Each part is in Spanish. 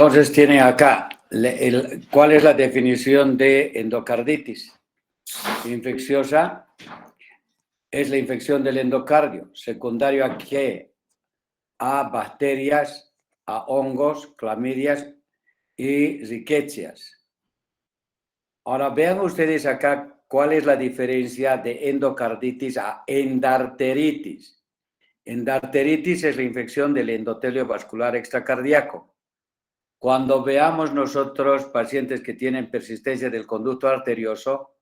Entonces tienen acá, ¿cuál es la definición de endocarditis? Infecciosa es la infección del endocardio, secundario a qué? A bacterias, a hongos, clamidias y riquecias. Ahora vean ustedes acá cuál es la diferencia de endocarditis a endarteritis. Endarteritis es la infección del endotelio vascular extracardíaco. Cuando veamos nosotros pacientes que tienen persistencia del conducto arterioso,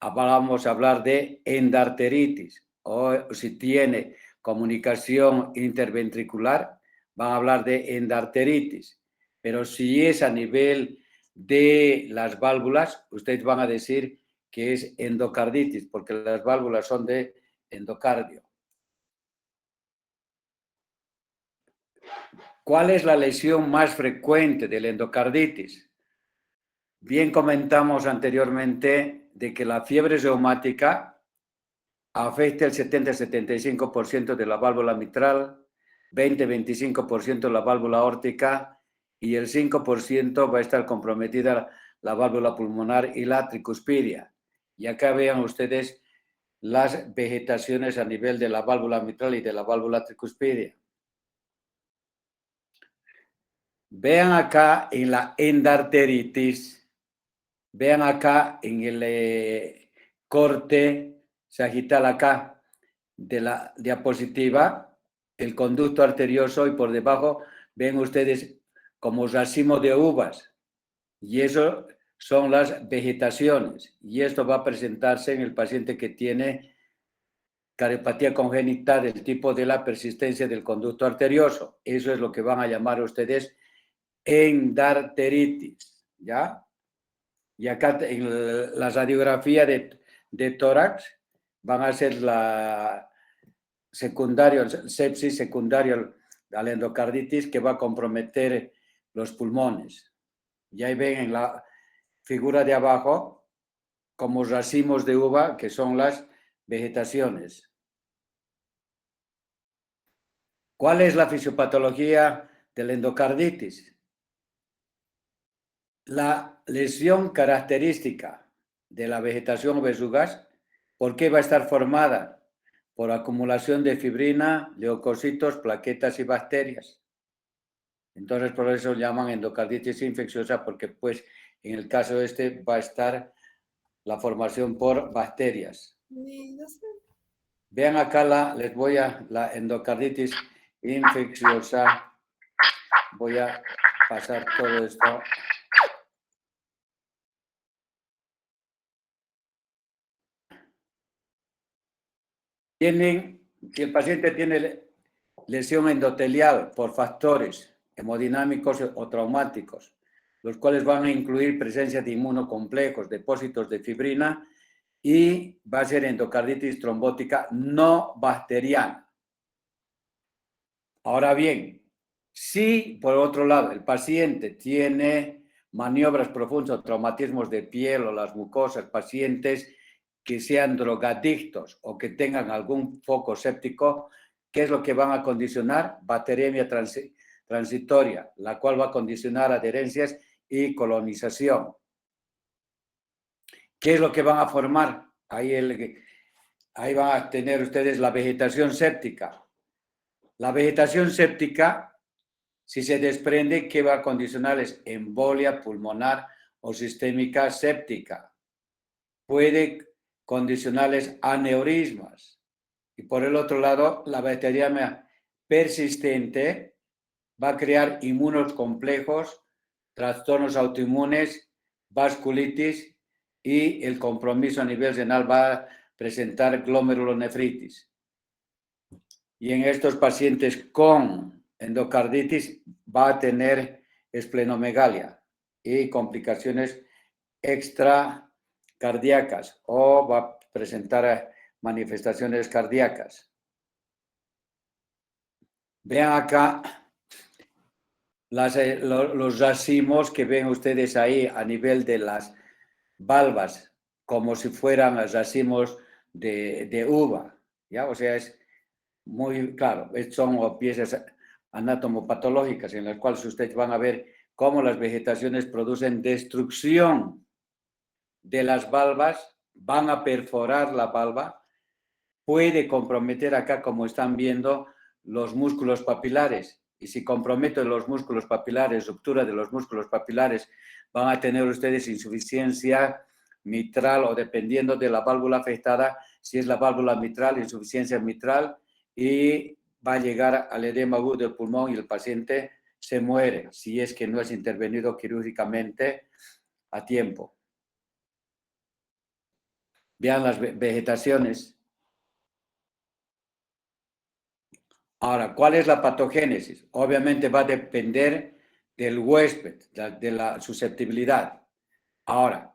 vamos a hablar de endarteritis. O si tiene comunicación interventricular, van a hablar de endarteritis. Pero si es a nivel de las válvulas, ustedes van a decir que es endocarditis, porque las válvulas son de endocardio. ¿Cuál es la lesión más frecuente de la endocarditis? Bien comentamos anteriormente de que la fiebre reumática afecta el 70-75% de la válvula mitral, 20-25% de la válvula aórtica y el 5% va a estar comprometida la válvula pulmonar y la tricuspidia. Y acá vean ustedes las vegetaciones a nivel de la válvula mitral y de la válvula tricuspidia. Vean acá en la endarteritis, vean acá en el corte sagital acá de la diapositiva, el conducto arterioso y por debajo ven ustedes como racimo de uvas y eso son las vegetaciones y esto va a presentarse en el paciente que tiene cariopatía congénita del tipo de la persistencia del conducto arterioso. Eso es lo que van a llamar ustedes endarteritis, ¿ya? Y acá en la radiografía de tórax van a ser la secundario, sepsis secundario a la endocarditis que va a comprometer los pulmones. Y ahí ven en la figura de abajo como racimos de uva que son las vegetaciones. ¿Cuál es la fisiopatología de la endocarditis? La lesión característica de la vegetación o verrugas, ¿por qué va a estar formada? Por acumulación de fibrina, leucocitos, plaquetas y bacterias. Entonces, por eso llaman endocarditis infecciosa, porque pues en el caso este va a estar la formación por bacterias. Vean acá la endocarditis infecciosa. Voy a pasar todo esto. Si el paciente tiene lesión endotelial por factores hemodinámicos o traumáticos, los cuales van a incluir presencia de inmunocomplejos, depósitos de fibrina y va a ser endocarditis trombótica no bacteriana. Ahora bien, si por otro lado el paciente tiene maniobras profundas o traumatismos de piel o las mucosas, pacientes que sean drogadictos o que tengan algún foco séptico, ¿qué es lo que van a condicionar? Bacteriemia transitoria, la cual va a condicionar adherencias y colonización. ¿Qué es lo que van a formar? Ahí van a tener ustedes la vegetación séptica. La vegetación séptica, si se desprende, ¿qué va a condicionar? Es embolia pulmonar o sistémica séptica. Puede condicionarles aneurismas. Y por el otro lado, la bacteriemia persistente va a crear inmunos complejos, trastornos autoinmunes, vasculitis y el compromiso a nivel renal va a presentar glomerulonefritis. Y en estos pacientes con endocarditis va a tener esplenomegalia y complicaciones extracardíacas o va a presentar manifestaciones cardíacas. Vean acá los racimos que ven ustedes ahí a nivel de las valvas, como si fueran racimos de uva, ¿ya? O sea, es muy claro, son piezas anatomopatológicas en las cuales ustedes van a ver cómo las vegetaciones producen destrucción de las valvas, van a perforar la valva, puede comprometer acá, como están viendo, los músculos papilares. Y si comprometen los músculos papilares, ruptura de los músculos papilares, van a tener ustedes insuficiencia mitral o dependiendo de la válvula afectada, si es la válvula mitral, insuficiencia mitral y va a llegar al edema agudo del pulmón y el paciente se muere si es que no es intervenido quirúrgicamente a tiempo. Vean las vegetaciones. Ahora, ¿cuál es la patogénesis? Obviamente va a depender del huésped, de la susceptibilidad. Ahora,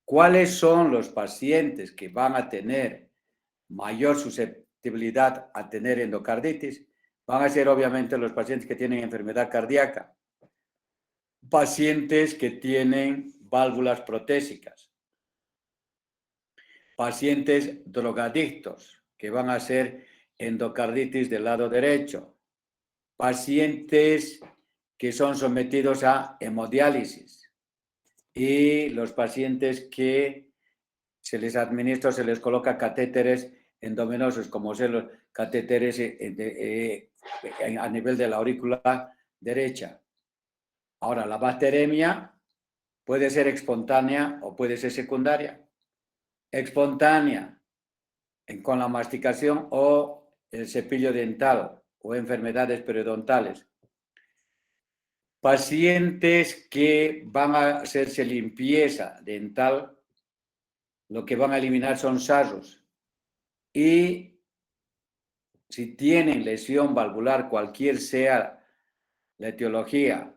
¿cuáles son los pacientes que van a tener mayor susceptibilidad a tener endocarditis? Van a ser obviamente los pacientes que tienen enfermedad cardíaca, pacientes que tienen válvulas protésicas, pacientes drogadictos, que van a ser endocarditis del lado derecho, pacientes que son sometidos a hemodiálisis y los pacientes que se les administra, se les coloca catéteres endovenosos, como son los catéteres a nivel de la aurícula derecha. Ahora, la bacteremia puede ser espontánea o puede ser secundaria. Espontánea, con la masticación o el cepillo dental o enfermedades periodontales. Pacientes que van a hacerse limpieza dental, lo que van a eliminar son sarros. Y si tienen lesión valvular, cualquier sea la etiología,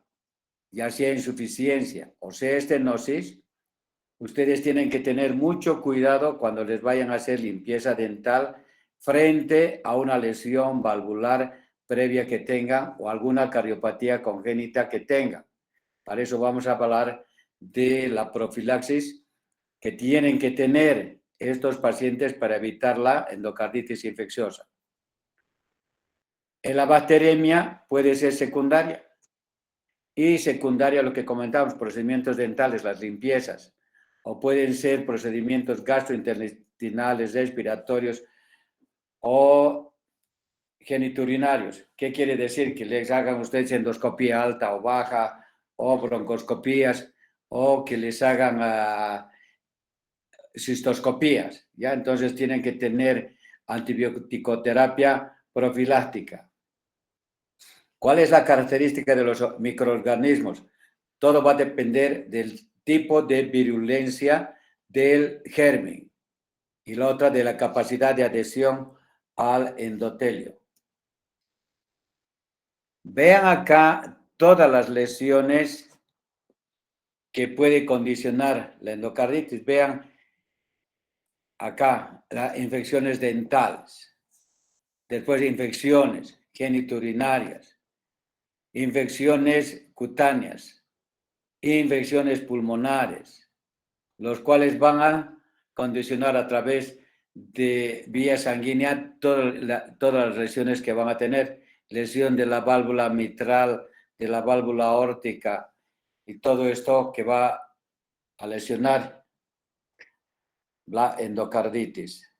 ya sea insuficiencia o sea estenosis, ustedes tienen que tener mucho cuidado cuando les vayan a hacer limpieza dental frente a una lesión valvular previa que tengan o alguna cardiopatía congénita que tengan. Para eso vamos a hablar de la profilaxis que tienen que tener estos pacientes para evitar la endocarditis infecciosa. En la bacteremia puede ser secundaria. Y secundaria, lo que comentábamos, procedimientos dentales, las limpiezas, o pueden ser procedimientos gastrointestinales, respiratorios o geniturinarios. ¿Qué quiere decir? Que les hagan ustedes endoscopía alta o baja, o broncoscopías, o que les hagan cistoscopías, ¿ya? Entonces tienen que tener antibioticoterapia profiláctica. ¿Cuál es la característica de los microorganismos? Todo va a depender del tipo de virulencia del germen y la otra de la capacidad de adhesión al endotelio. Vean acá todas las lesiones que puede condicionar la endocarditis. Vean acá las infecciones dentales, después infecciones geniturinarias, infecciones cutáneas, infecciones pulmonares, los cuales van a condicionar a través de vía sanguínea todas las lesiones que van a tener, lesión de la válvula mitral, de la válvula aórtica y todo esto que va a lesionar la endocarditis.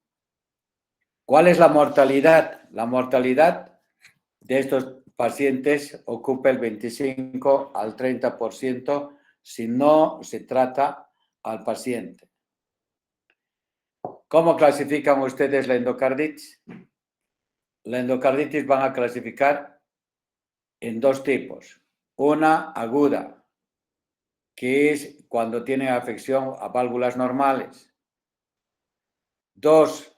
¿Cuál es la mortalidad? La mortalidad de estos pacientes ocupa el 25 al 30% si no se trata al paciente. ¿Cómo clasifican ustedes la endocarditis? La endocarditis van a clasificar en dos tipos. Una aguda, que es cuando tienen afección a válvulas normales. Dos,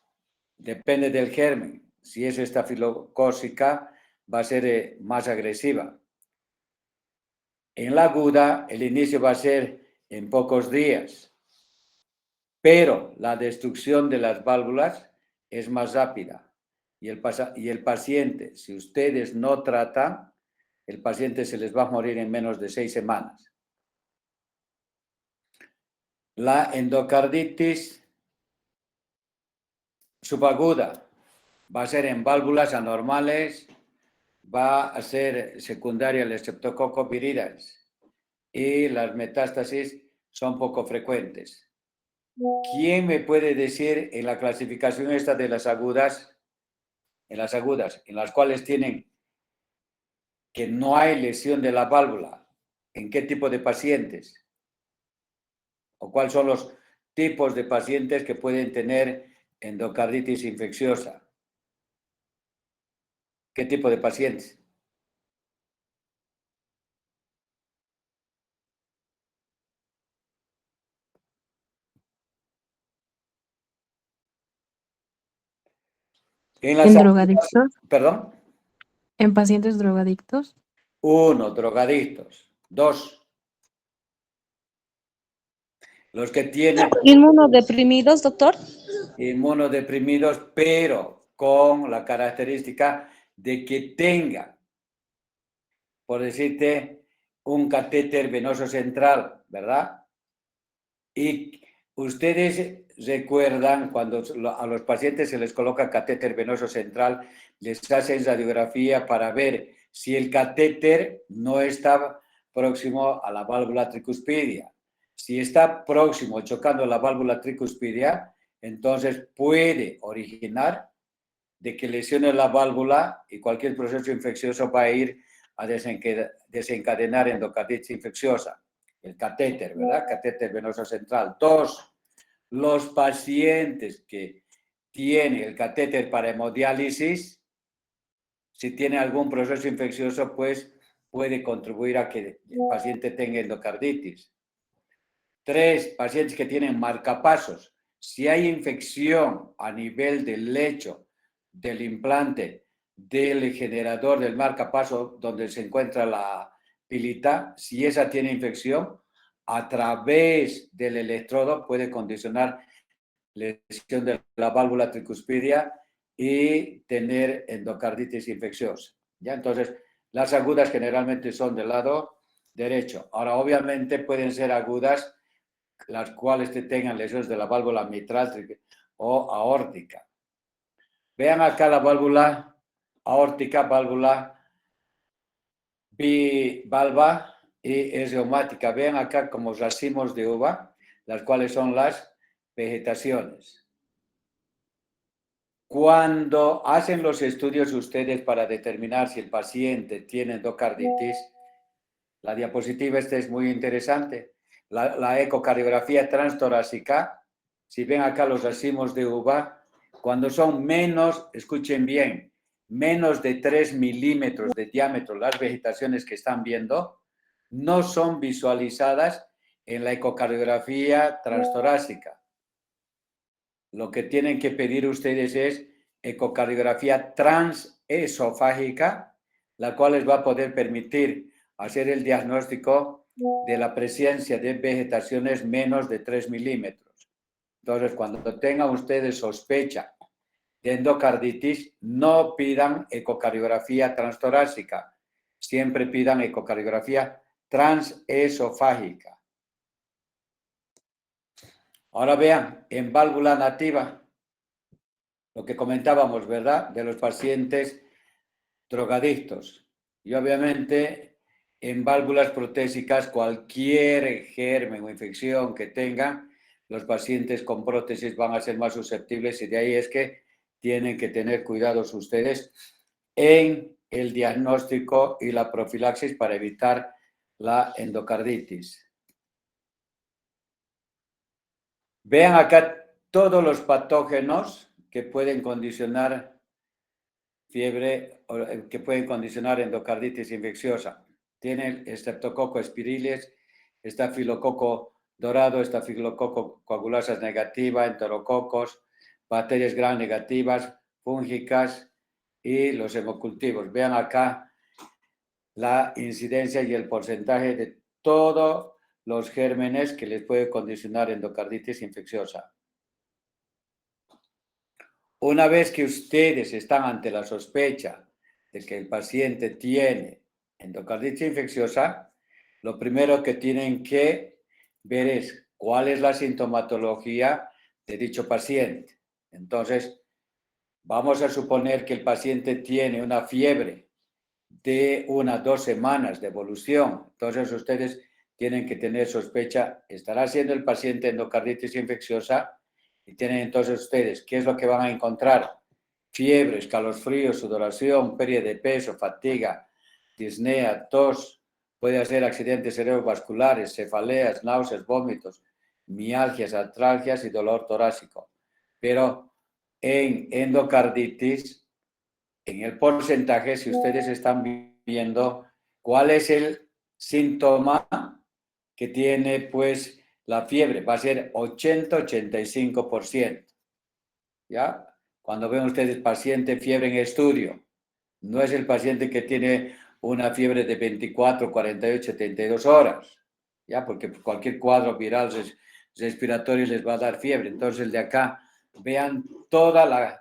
depende del germen. Si es estafilocócica, va a ser más agresiva. En la aguda, el inicio va a ser en pocos días, pero la destrucción de las válvulas es más rápida. Y el paciente, si ustedes no tratan, el paciente se les va a morir en menos de 6 semanas. La endocarditis subaguda va a ser en válvulas anormales va a ser secundaria al Streptococcus viridans y las metástasis son poco frecuentes. ¿Quién me puede decir en la clasificación esta de las agudas, en las cuales tienen que no hay lesión de la válvula, en qué tipo de pacientes? ¿O cuáles son los tipos de pacientes que pueden tener endocarditis infecciosa? ¿Qué tipo de pacientes? En las ¿En agudas, drogadictos? perdón. ¿En pacientes drogadictos? 1, drogadictos. 2, los que tienen ¿Inmunodeprimidos, doctor? inmunodeprimidos, pero con la característica de que tengan, por decirte, un catéter venoso central, ¿verdad? Y ustedes recuerdan cuando a los pacientes se les coloca catéter venoso central, les hacen radiografía para ver si el catéter no está próximo a la válvula tricuspidia. Si está próximo, chocando la válvula tricuspidia, entonces puede originar de que lesione la válvula y cualquier proceso infeccioso va a ir a desencadenar endocarditis infecciosa. El catéter, ¿verdad? Catéter venoso central. 2, los pacientes que tienen el catéter para hemodiálisis, si tiene algún proceso infeccioso, pues puede contribuir a que el paciente tenga endocarditis. 3, pacientes que tienen marcapasos. Si hay infección a nivel del lecho, del implante, del generador del marcapaso donde se encuentra la pilita, si esa tiene infección, a través del electrodo puede condicionar lesión de la válvula tricuspidia y tener endocarditis infecciosa. ¿Ya? Entonces, las agudas generalmente son del lado derecho. Ahora, obviamente pueden ser agudas las cuales tengan lesiones de la válvula mitral o aórtica. Vean acá la válvula aórtica, válvula bivalva y es reumática. Vean acá como racimos de uva, las cuales son las vegetaciones. Cuando hacen los estudios ustedes para determinar si el paciente tiene endocarditis, la diapositiva esta es muy interesante. La ecocardiografía transtorácica, si ven acá los racimos de uva, cuando son menos, escuchen bien, menos de 3 milímetros de diámetro, las vegetaciones que están viendo, no son visualizadas en la ecocardiografía transtorácica. Lo que tienen que pedir ustedes es ecocardiografía transesofágica, la cual les va a poder permitir hacer el diagnóstico de la presencia de vegetaciones menos de 3 milímetros. Entonces, cuando tengan ustedes sospecha de endocarditis, no pidan ecocardiografía transtorácica, siempre pidan ecocardiografía transesofágica. Ahora vean, en válvula nativa, lo que comentábamos, ¿verdad? De los pacientes drogadictos. Y obviamente en válvulas protésicas, cualquier germen o infección que tengan, los pacientes con prótesis van a ser más susceptibles y de ahí es que tienen que tener cuidados ustedes en el diagnóstico y la profilaxis para evitar la endocarditis. Vean acá todos los patógenos que pueden condicionar fiebre, que pueden condicionar endocarditis infecciosa. Tienen Streptococcus spirilis, estafilococo dorado, estafilococo coagulasas negativa, enterococos, bacterias gram negativas, fúngicas y los hemocultivos. Vean acá la incidencia y el porcentaje de todos los gérmenes que les puede condicionar endocarditis infecciosa. Una vez que ustedes están ante la sospecha de que el paciente tiene endocarditis infecciosa, lo primero que tienen que ver es cuál es la sintomatología de dicho paciente. Entonces, vamos a suponer que el paciente tiene una fiebre de 1 a 2 semanas de evolución. Entonces ustedes tienen que tener sospecha, estará siendo el paciente endocarditis infecciosa y tienen entonces ustedes, ¿qué es lo que van a encontrar? Fiebre, escalofríos, sudoración, pérdida de peso, fatiga, disnea, tos, puede hacer accidentes cerebrovasculares, cefaleas, náuseas, vómitos, mialgias, artralgias y dolor torácico. Pero en endocarditis, en el porcentaje, si ustedes están viendo cuál es el síntoma que tiene pues la fiebre, va a ser 80-85%. ¿Ya? Cuando ven ustedes paciente fiebre en estudio, no es el paciente que tiene una fiebre de 24, 48, 72 horas, ¿ya? Porque cualquier cuadro viral respiratorio les va a dar fiebre. Entonces, el de acá, vean todas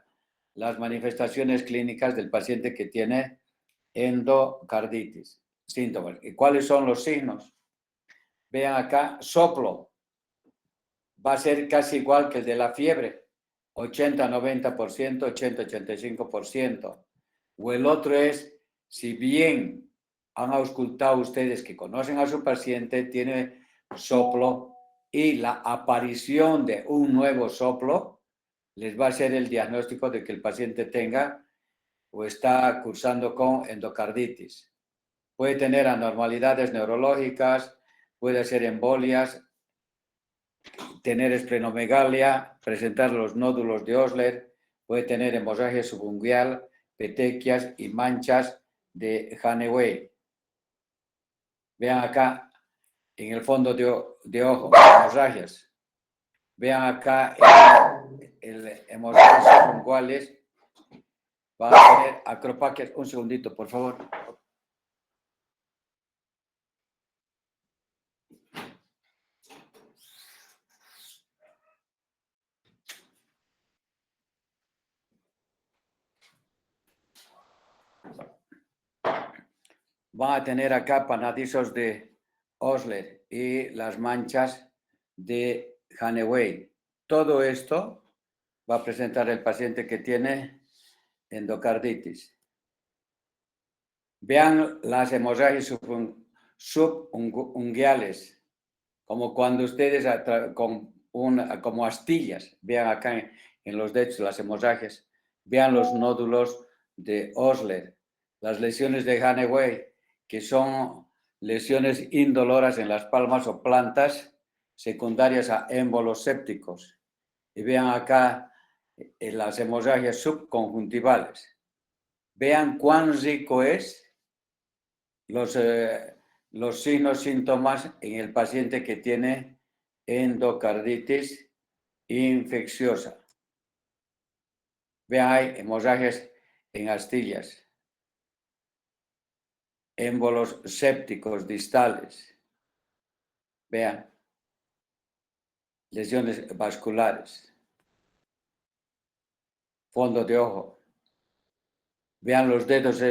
las manifestaciones clínicas del paciente que tiene endocarditis, síntomas. ¿Y cuáles son los signos? Vean acá, soplo, va a ser casi igual que el de la fiebre, 80-90%, 80-85%. O el otro es, si bien han auscultado ustedes que conocen a su paciente, tiene soplo y la aparición de un nuevo soplo, les va a ser el diagnóstico de que el paciente tenga o está cursando con endocarditis. Puede tener anormalidades neurológicas, puede ser embolias, tener esplenomegalia, presentar los nódulos de Osler, puede tener hemorragia subungual, petequias y manchas de Haneway. Vean acá en el fondo de ojo, hemorragias. Vean acá el hemorragias subunguales. Va a tener acropaquias. Un segundito, por favor. Van a tener acá panadizos de Osler y las manchas de Haneway. Todo esto va a presentar el paciente que tiene endocarditis. Vean las hemorragias subunguales, como cuando ustedes como astillas, vean acá en los dedos las hemorragias, vean los nódulos de Osler, las lesiones de Haneway, que son lesiones indoloras en las palmas o plantas secundarias a émbolos sépticos. Y vean acá las hemorragias subconjuntivales. Vean cuán rico es los signos, síntomas en el paciente que tiene endocarditis infecciosa. Vean, hay hemorragias en astillas, émbolos sépticos distales. Vean, lesiones vasculares, fondo de ojo. Vean los dedos,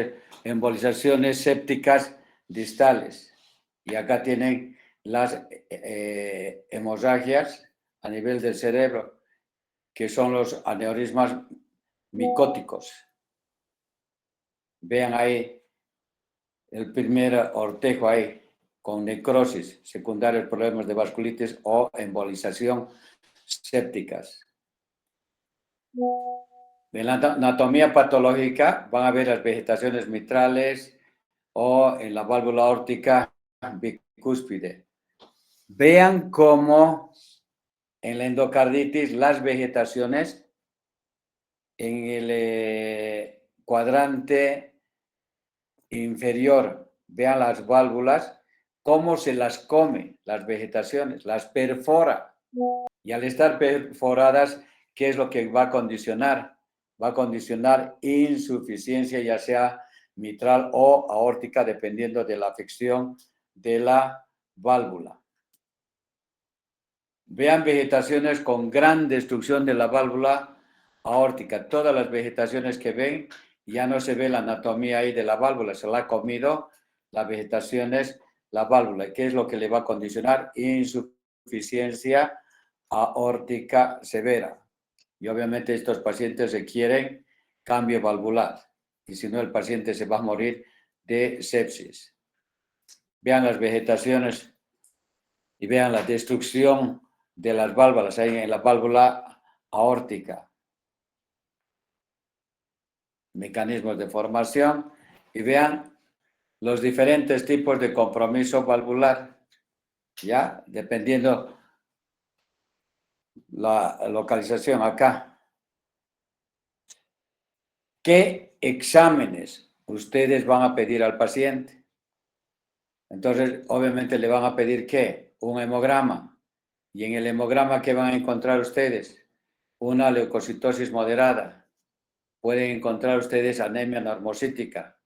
embolizaciones sépticas distales. Y acá tienen las hemorragias a nivel del cerebro, que son los aneurismas micóticos. Vean ahí el primer ortejo ahí, con necrosis, secundarios problemas de vasculitis o embolización sépticas. En la anatomía patológica van a ver las vegetaciones mitrales o en la válvula aórtica bicúspide. Vean cómo en la endocarditis las vegetaciones en el cuadrante inferior, vean las válvulas, cómo se las come las vegetaciones, las perfora. Y al estar perforadas, ¿qué es lo que va a condicionar? Va a condicionar insuficiencia, ya sea mitral o aórtica, dependiendo de la afección de la válvula. Vean vegetaciones con gran destrucción de la válvula aórtica. Todas las vegetaciones que ven, ya no se ve la anatomía ahí de la válvula, se la ha comido las vegetaciones, la válvula. ¿Qué es lo que le va a condicionar? Insuficiencia aórtica severa. Y obviamente estos pacientes requieren cambio valvular. Y si no, el paciente se va a morir de sepsis. Vean las vegetaciones y vean la destrucción de las válvulas ahí en la válvula aórtica. Mecanismos de formación y vean los diferentes tipos de compromiso valvular, ya dependiendo la localización acá. ¿Qué exámenes ustedes van a pedir al paciente? Entonces, obviamente le van a pedir ¿qué? Un hemograma. Y en el hemograma, ¿qué van a encontrar ustedes? Una leucocitosis moderada. Pueden encontrar ustedes anemia normocítica.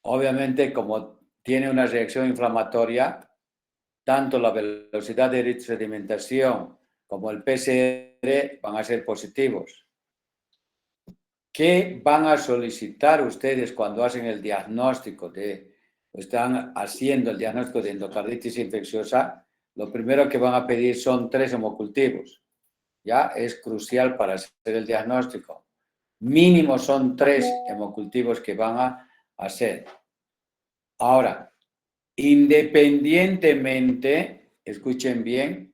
Obviamente, como tiene una reacción inflamatoria, tanto la velocidad de eritrosedimentación como el PCR van a ser positivos. ¿Qué van a solicitar ustedes cuando hacen el diagnóstico están haciendo el diagnóstico de endocarditis infecciosa? Lo primero que van a pedir son 3 hemocultivos. Ya es crucial para hacer el diagnóstico. Mínimo son 3 hemocultivos que van a hacer. Ahora, independientemente, escuchen bien,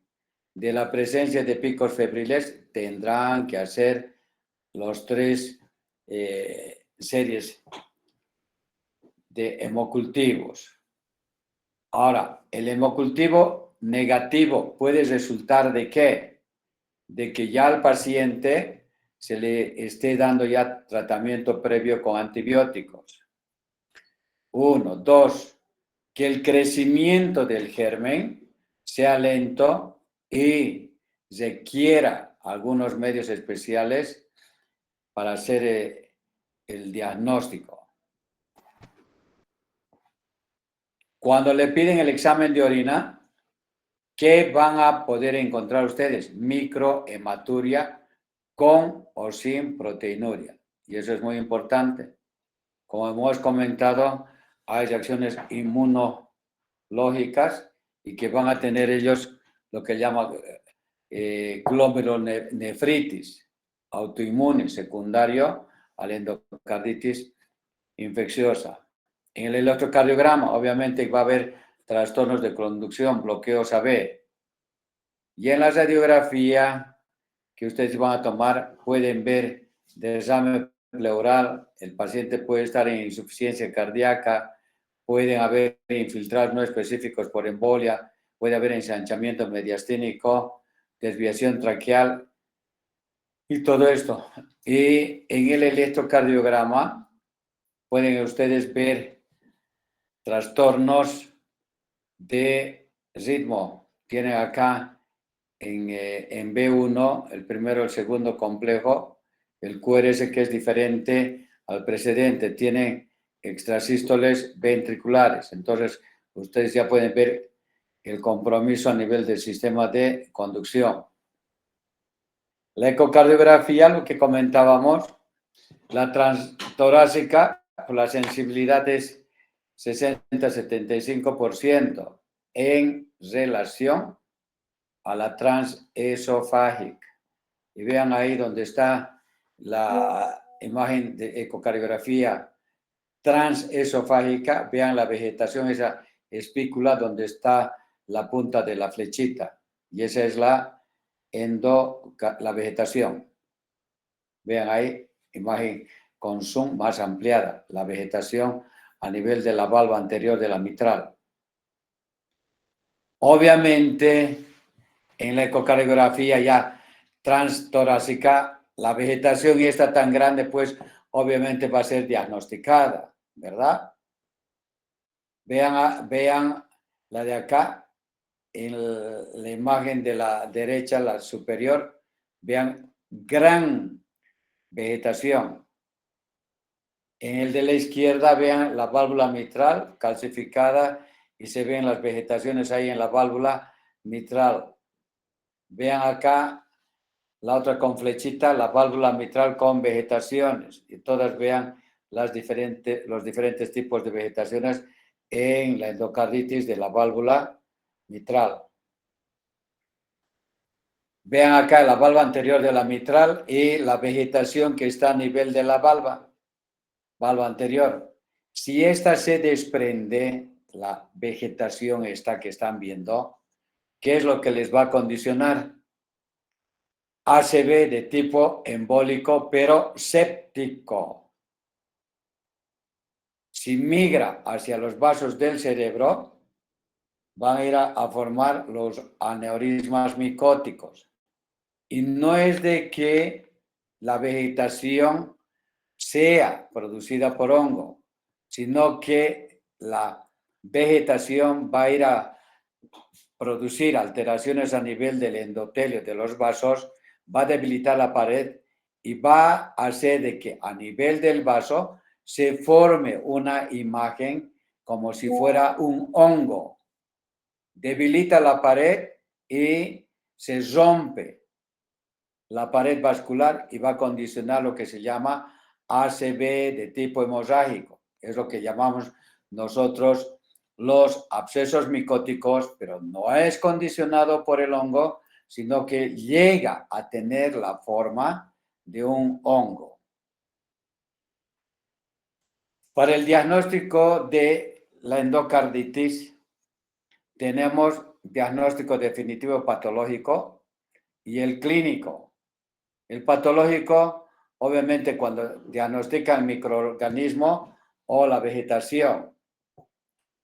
de la presencia de picos febriles, tendrán que hacer los 3 series de hemocultivos. Ahora, el hemocultivo negativo puede resultar de ¿qué? De que ya al paciente se le esté dando ya tratamiento previo con antibióticos. 1, 2, que el crecimiento del germen sea lento y requiera algunos medios especiales para hacer el diagnóstico. Cuando le piden el examen de orina, ¿qué van a poder encontrar ustedes? Microhematuria con o sin proteinuria. Y eso es muy importante. Como hemos comentado, hay reacciones inmunológicas y que van a tener ellos lo que llaman glomerulonefritis autoinmune secundario a la endocarditis infecciosa. En el electrocardiograma, obviamente, va a haber trastornos de conducción, bloqueos AB. Y en la radiografía que ustedes van a tomar, pueden ver derrame pleural, el paciente puede estar en insuficiencia cardíaca, pueden haber infiltrados no específicos por embolia, puede haber ensanchamiento mediastínico, desviación traqueal y todo esto. Y en el electrocardiograma pueden ustedes ver trastornos de ritmo. Tienen acá en B1 el primero, el segundo complejo, el QRS que es diferente al precedente, tiene extrasístoles ventriculares. Entonces, ustedes ya pueden ver el compromiso a nivel del sistema de conducción. La ecocardiografía, lo que comentábamos, la transtorácica, la sensibilidad es 60-75% en relación a la transesofágica. Y vean ahí donde está la imagen de ecocardiografía transesofágica, vean la vegetación, esa espícula donde está la punta de la flechita. Y esa es la vegetación. Vean ahí, imagen con zoom más ampliada, la vegetación a nivel de la valva anterior de la mitral. Obviamente, en la ecocardiografía ya transtorácica, la vegetación y está tan grande, pues obviamente va a ser diagnosticada, ¿verdad? Vean la de acá, en la imagen de la derecha, la superior, vean gran vegetación. En el de la izquierda, vean la válvula mitral calcificada y se ven las vegetaciones ahí en la válvula mitral. Vean acá la otra con flechita, la válvula mitral con vegetaciones. Y todas vean los diferentes tipos de vegetaciones en la endocarditis de la válvula mitral. Vean acá la valva anterior de la mitral y la vegetación que está a nivel de la valva anterior. Si esta se desprende, la vegetación esta que están viendo, ¿qué es lo que les va a condicionar? ACV de tipo embólico, pero séptico. Si migra hacia los vasos del cerebro, van a ir a formar los aneurismas micóticos. Y no es de que la vegetación sea producida por hongo, sino que la vegetación va a ir a producir alteraciones a nivel del endotelio de los vasos, va a debilitar la pared y va a hacer de que a nivel del vaso se forme una imagen como si fuera un hongo. Debilita la pared y se rompe la pared vascular y va a condicionar lo que se llama ACV de tipo hemorrágico. Es lo que llamamos nosotros los abscesos micóticos, pero no es condicionado por el hongo, sino que llega a tener la forma de un hongo. Para el diagnóstico de la endocarditis, tenemos diagnóstico definitivo patológico y el clínico. El patológico, obviamente, cuando diagnostica el microorganismo o la vegetación.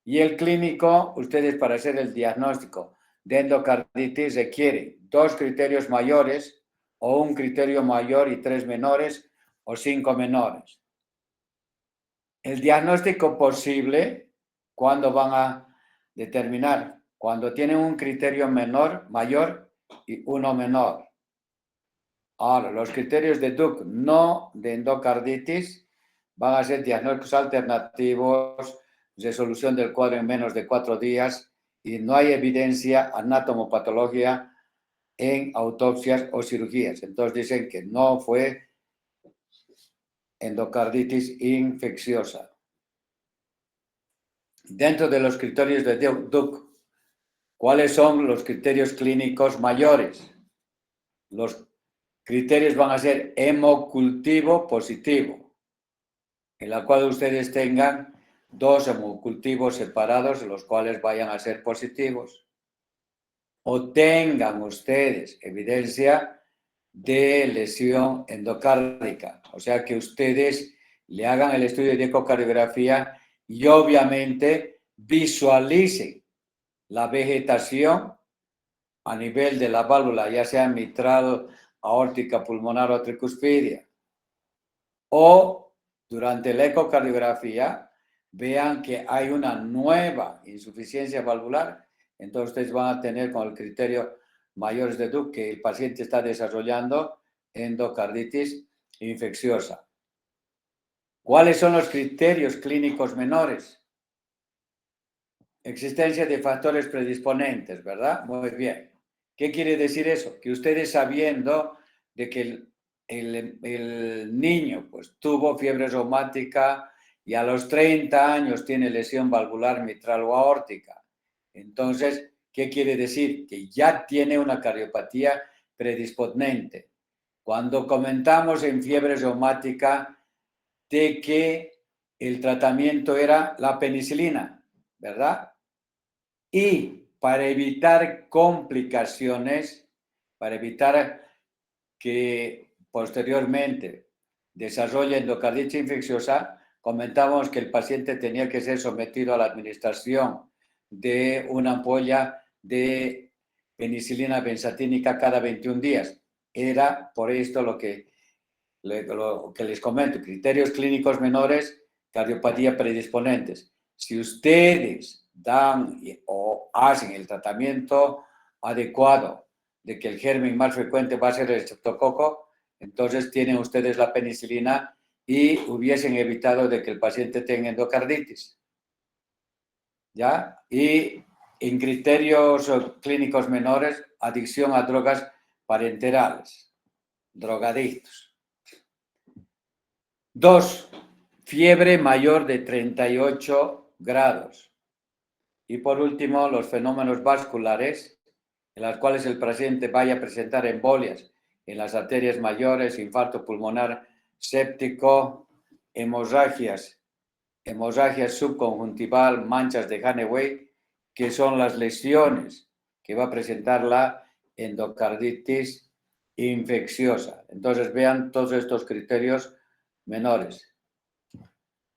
Y el clínico, ustedes para hacer el diagnóstico de endocarditis requieren 2 criterios mayores o un criterio mayor y 3 menores o 5 menores. El diagnóstico posible, ¿cuándo van a determinar? Cuando tienen un criterio mayor y uno menor. Ahora, los criterios de Duke no de endocarditis van a ser diagnósticos alternativos, resolución del cuadro en menos de 4 días y no hay evidencia anatomopatología en autopsias o cirugías. Entonces dicen que no fue endocarditis infecciosa. Dentro de los criterios de Duke, ¿cuáles son los criterios clínicos mayores? Los criterios van a ser hemocultivo positivo, en la cual ustedes tengan 2 hemocultivos separados, los cuales vayan a ser positivos. O tengan ustedes evidencia de lesión endocárdica, o sea que ustedes le hagan el estudio de ecocardiografía y obviamente visualicen la vegetación a nivel de la válvula, ya sea mitral, aórtica, pulmonar o tricuspidia. O durante la ecocardiografía vean que hay una nueva insuficiencia valvular, entonces ustedes van a tener con el criterio mayores de Duke que el paciente está desarrollando endocarditis infecciosa. ¿Cuáles son los criterios clínicos menores? Existencia de factores predisponentes, ¿verdad? Muy bien. ¿Qué quiere decir eso? Que ustedes sabiendo de que el niño pues tuvo fiebre reumática y a los 30 años tiene lesión valvular mitral o aórtica. Entonces, ¿qué quiere decir? Que ya tiene una cardiopatía predisponente. Cuando comentamos en fiebre reumática de que el tratamiento era la penicilina, ¿verdad? Y para evitar complicaciones, para evitar que posteriormente desarrolle endocarditis infecciosa, comentamos que el paciente tenía que ser sometido a la administración de una ampolla de penicilina benzatínica cada 21 días. Era por esto lo que les comento, criterios clínicos menores, cardiopatía predisponentes. Si ustedes dan o hacen el tratamiento adecuado de que el germen más frecuente va a ser el estreptococo, entonces tienen ustedes la penicilina y hubiesen evitado de que el paciente tenga endocarditis. ¿Ya? Y en criterios clínicos menores, adicción a drogas parenterales, drogadictos. 2. Fiebre mayor de 38 grados. Y por último, los fenómenos vasculares, en los cuales el paciente vaya a presentar embolias en las arterias mayores, infarto pulmonar séptico, hemorragias hemorragia subconjuntival, manchas de Haneway, que son las lesiones que va a presentar la endocarditis infecciosa. Entonces vean todos estos criterios menores.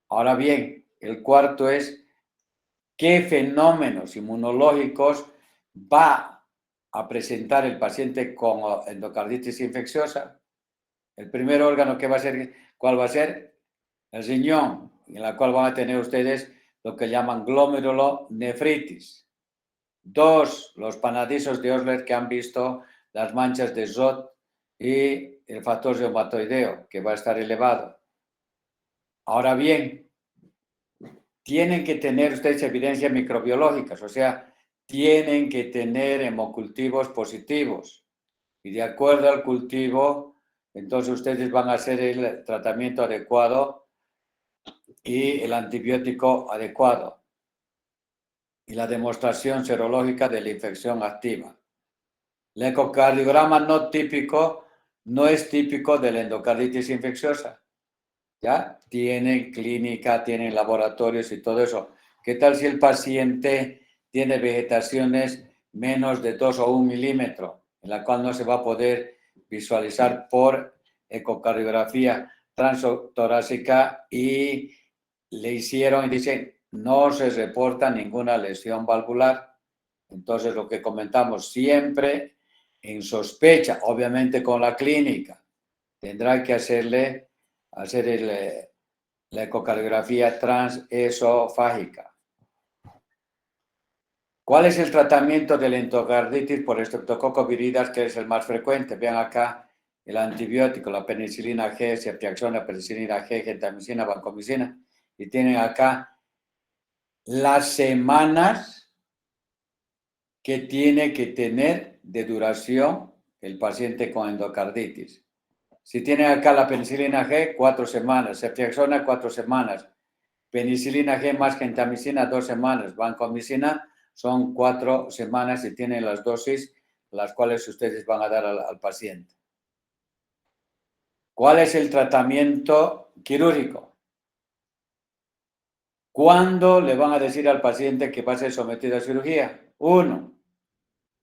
Ahora bien, el cuarto es qué fenómenos inmunológicos va a presentar el paciente con endocarditis infecciosa. El primer órgano que va a ser, ¿cuál va a ser? El riñón, en la cual van a tener ustedes lo que llaman glomerulonefritis. 2, los panadizos de Osler que han visto las manchas de Zot y el factor reumatoideo, que va a estar elevado. Ahora bien, tienen que tener ustedes evidencias microbiológicas, o sea, tienen que tener hemocultivos positivos. Y de acuerdo al cultivo, entonces ustedes van a hacer el tratamiento adecuado y el antibiótico adecuado. Y la demostración serológica de la infección activa. El ecocardiograma no típico no es típico de la endocarditis infecciosa. ¿Ya? Tienen clínica, tienen laboratorios y todo eso. ¿Qué tal si el paciente tiene vegetaciones menos de 2 o 1 milímetro, en la cual no se va a poder visualizar por ecocardiografía transtorácica y le hicieron y dicen no se reporta ninguna lesión valvular? Entonces lo que comentamos siempre en sospecha, obviamente con la clínica, tendrá que hacer la ecocardiografía transesofágica. ¿Cuál es el tratamiento de la endocarditis por Streptococcus viridis, que es el más frecuente? Vean acá el antibiótico, la penicilina G, ceftriaxona, penicilina G, gentamicina, vancomicina. Y tienen acá las semanas que tiene que tener de duración el paciente con endocarditis. Si tienen acá la penicilina G, 4 semanas, ceftriaxona, 4 semanas, penicilina G más gentamicina, 2 semanas, vancomicina son 4 semanas y tienen las dosis las cuales ustedes van a dar al paciente. ¿Cuál es el tratamiento quirúrgico? ¿Cuándo le van a decir al paciente que va a ser sometido a cirugía? 1.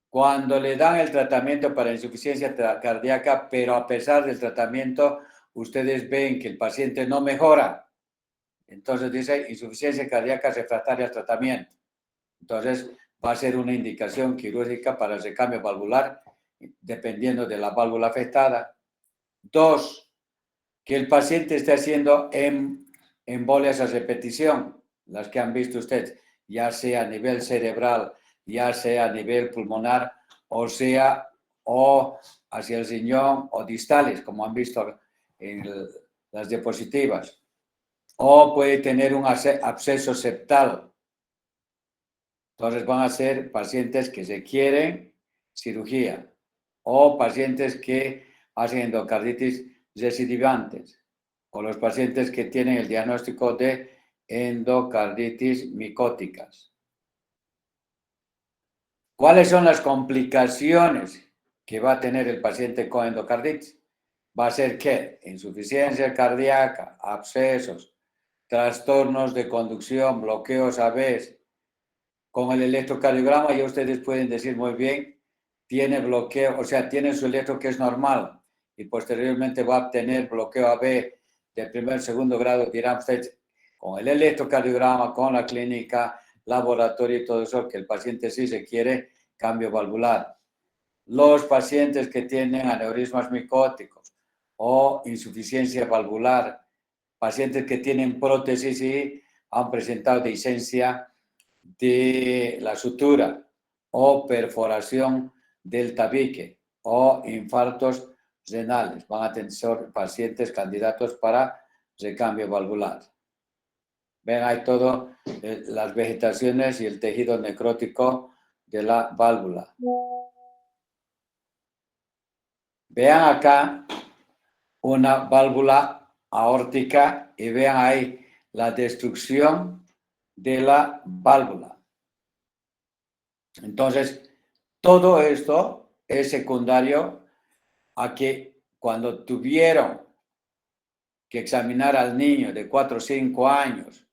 Cuando le dan el tratamiento para insuficiencia cardíaca, pero a pesar del tratamiento, ustedes ven que el paciente no mejora. Entonces dice insuficiencia cardíaca refractaria al tratamiento. Entonces va a ser una indicación quirúrgica para el recambio valvular, dependiendo de la válvula afectada. 2. Que el paciente esté haciendo embolias a repetición, las que han visto ustedes, ya sea a nivel cerebral, ya sea a nivel pulmonar, o sea, o hacia el riñón, o distales, como han visto en las diapositivas. O puede tener un absceso septal. Entonces van a ser pacientes que requieren cirugía o pacientes que hacen endocarditis recidivantes o los pacientes que tienen el diagnóstico de endocarditis micóticas. ¿Cuáles son las complicaciones que va a tener el paciente con endocarditis? Va a ser que insuficiencia cardíaca, abscesos, trastornos de conducción, bloqueos AVs. Con el electrocardiograma ya ustedes pueden decir muy bien, tiene bloqueo, o sea, tiene su electro que es normal y posteriormente va a obtener bloqueo AB de primer, segundo grado, dirán ustedes, con el electrocardiograma, con la clínica, laboratorio y todo eso, que el paciente sí se quiere cambio valvular. Los pacientes que tienen aneurismas micóticos o insuficiencia valvular, pacientes que tienen prótesis y han presentado dehiscencia de la sutura o perforación del tabique o infartos renales. Van a tener pacientes candidatos para recambio valvular. Ven ahí todo, las vegetaciones y el tejido necrótico de la válvula. Vean acá una válvula aórtica y vean ahí la destrucción de la válvula. Entonces, todo esto es secundario a que cuando tuvieron que examinar al niño de 4 o 5 años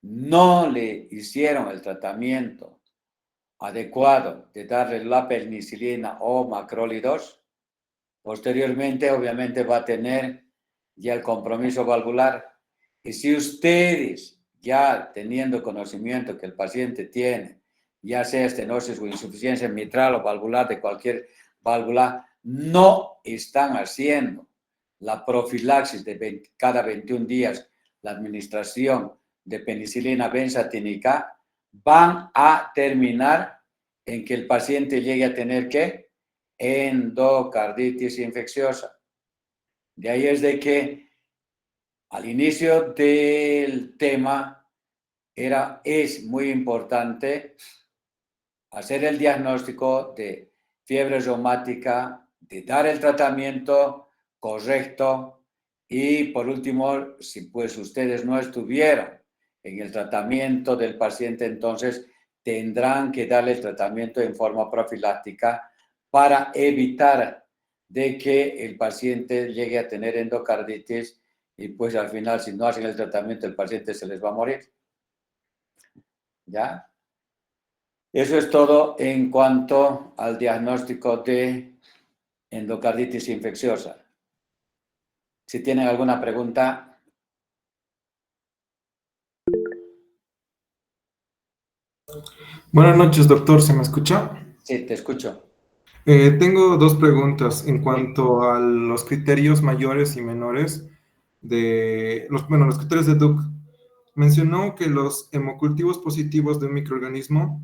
no le hicieron el tratamiento adecuado de darle la penicilina o macrólidos, posteriormente obviamente va a tener ya el compromiso valvular. Y si ustedes, ya teniendo conocimiento que el paciente tiene, ya sea estenosis o insuficiencia mitral o valvular de cualquier válvula, no están haciendo la profilaxis de cada 21 días, la administración de penicilina benzatínica, van a terminar en que el paciente llegue a tener ¿qué? Endocarditis infecciosa. De ahí es de que al inicio del tema es muy importante hacer el diagnóstico de fiebre reumática, de dar el tratamiento correcto y por último, si pues ustedes no estuvieron en el tratamiento del paciente, entonces tendrán que darle el tratamiento en forma profiláctica para evitar de que el paciente llegue a tener endocarditis y pues al final si no hacen el tratamiento el paciente se les va a morir. ¿Ya? Eso es todo en cuanto al diagnóstico de endocarditis infecciosa. Si tienen alguna pregunta. Buenas noches, doctor. ¿Se me escucha? Sí, te escucho. Tengo dos preguntas en cuanto a los criterios mayores y menores de los criterios de Duke. Mencionó que los hemocultivos positivos de un microorganismo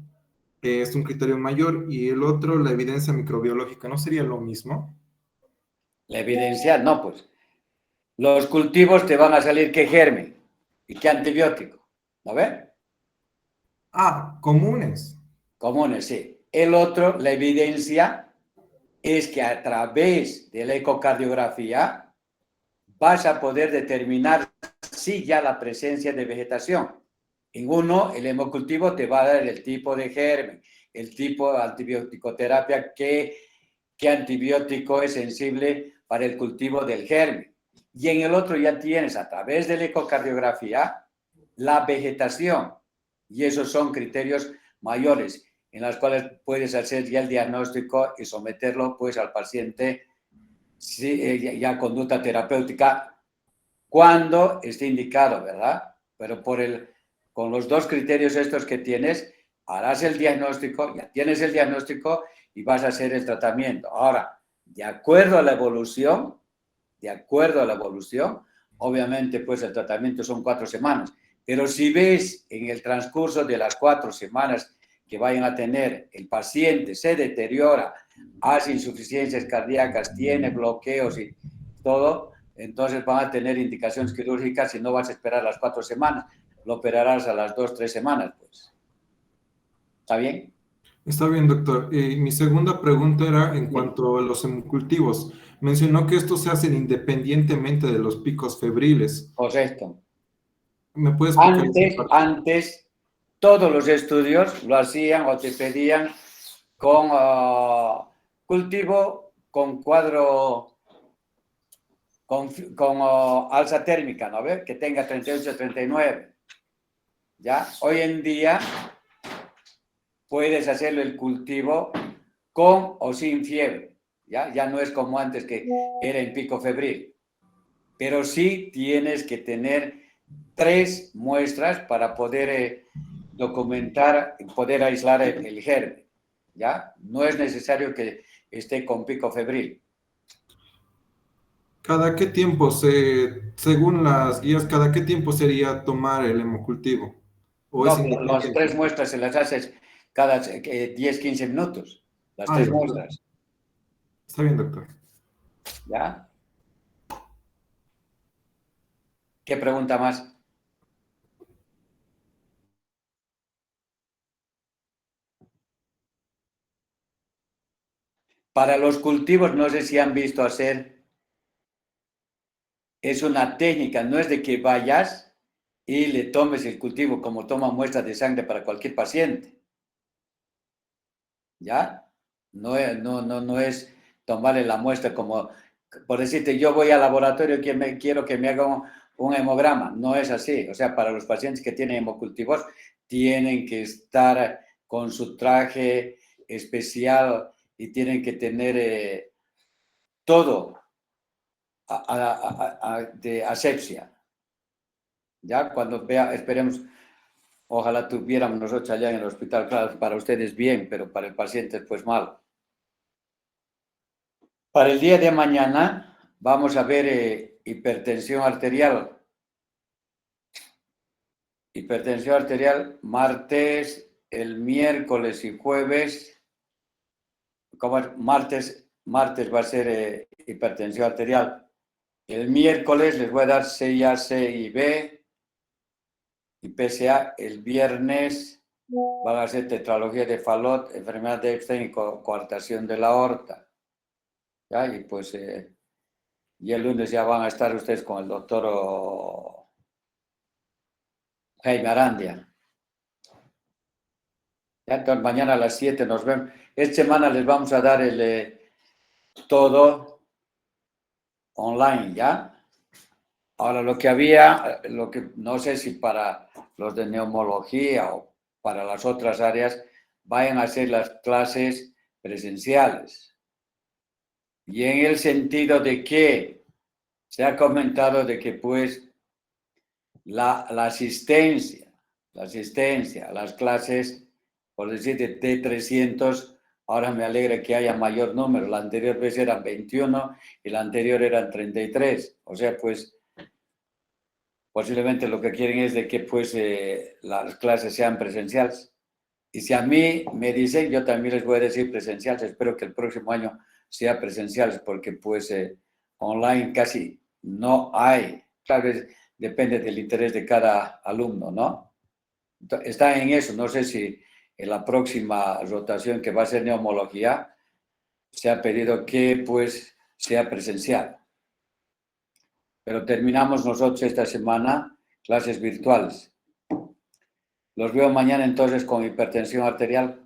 es un criterio mayor y el otro, la evidencia microbiológica. ¿No sería lo mismo? La evidencia, no, pues. Los cultivos te van a salir qué germen y qué antibiótico. ¿Lo ven? Ah, comunes. Comunes, sí. El otro, la evidencia, es que a través de la ecocardiografía vas a poder determinar si ya la presencia de vegetación. En uno, el hemocultivo te va a dar el tipo de germen, el tipo de antibiótico-terapia, qué antibiótico es sensible para el cultivo del germen. Y en el otro ya tienes a través de la ecocardiografía la vegetación. Y esos son criterios mayores en los cuales puedes hacer ya el diagnóstico y someterlo pues al paciente ya conducta terapéutica cuando esté indicado, ¿verdad? Pero con los dos criterios estos que tienes, harás el diagnóstico, ya tienes el diagnóstico y vas a hacer el tratamiento. Ahora, de acuerdo a la evolución, obviamente pues el tratamiento son 4 semanas, pero si ves en el transcurso de las 4 semanas que vayan a tener, el paciente se deteriora, hace insuficiencias cardíacas, tiene bloqueos y todo, entonces van a tener indicaciones quirúrgicas y no vas a esperar las 4 semanas, lo operarás a las 2, 3 semanas, pues. ¿Está bien? Está bien, doctor. Mi segunda pregunta era en cuanto a los hemocultivos. Mencionó que estos se hacen independientemente de los picos febriles. Correcto. ¿Me puede explicar esa parte? Antes, todos los estudios lo hacían o te pedían con cultivo con cuadro, con alza térmica, ¿no ves? Que tenga 38, 39. ¿Ya? Hoy en día puedes hacerlo el cultivo con o sin fiebre. Ya no es como antes que era en pico febril. Pero sí tienes que tener 3 muestras para poder documentar y poder aislar el germen. ¿Ya? No es necesario que esté con pico febril. ¿Cada qué tiempo según las guías, cada qué tiempo sería tomar el hemocultivo? ¿O es No, pero las 3 independiente? muestras se las haces cada 10, 15 minutos. Las Ah, 3 ya. muestras. Está bien, doctor. ¿Ya? ¿Qué pregunta más? Para los cultivos, no sé si han visto hacer, es una técnica, no es de que vayas y le tomes el cultivo como toma muestras de sangre para cualquier paciente. ¿Ya? No es tomarle la muestra como, por decirte, yo voy al laboratorio, quiero que me hagan un hemograma. No es así. O sea, para los pacientes que tienen hemocultivos, tienen que estar con su traje especial y tienen que tener todo de asepsia. Ya cuando vea, esperemos, ojalá tuviéramos nosotros allá en el hospital, claro, para ustedes bien, pero para el paciente pues mal. Para el día de mañana vamos a ver hipertensión arterial. Hipertensión arterial martes, el miércoles y jueves. ¿Cómo es? Martes va a ser hipertensión arterial. El miércoles les voy a dar CIA, C y B y PSA. El viernes van a ser tetralogía de Fallot, enfermedad de Epstein y coartación de la aorta. ¿Ya? Y pues y el lunes ya van a estar ustedes con el doctor Jaime Arandia. Ya, entonces mañana a las 7 nos vemos. Esta semana les vamos a dar todo online, ¿ya? Ahora, lo que no sé si para los de neumología o para las otras áreas, vayan a ser las clases presenciales. Y en el sentido de que se ha comentado de que pues la asistencia a las clases, por decir de T300, ahora me alegra que haya mayor número. La anterior vez eran 21 y la anterior eran 33. O sea, pues posiblemente lo que quieren es de que pues las clases sean presenciales. Y si a mí me dicen, yo también les voy a decir presenciales. Espero que el próximo año sea presenciales porque pues online casi no hay. Tal vez depende del interés de cada alumno, ¿no? Está en eso. No sé si en la próxima rotación que va a ser neumología se ha pedido que pues sea presencial. Pero terminamos nosotros esta semana clases virtuales. Los veo mañana entonces con hipertensión arterial.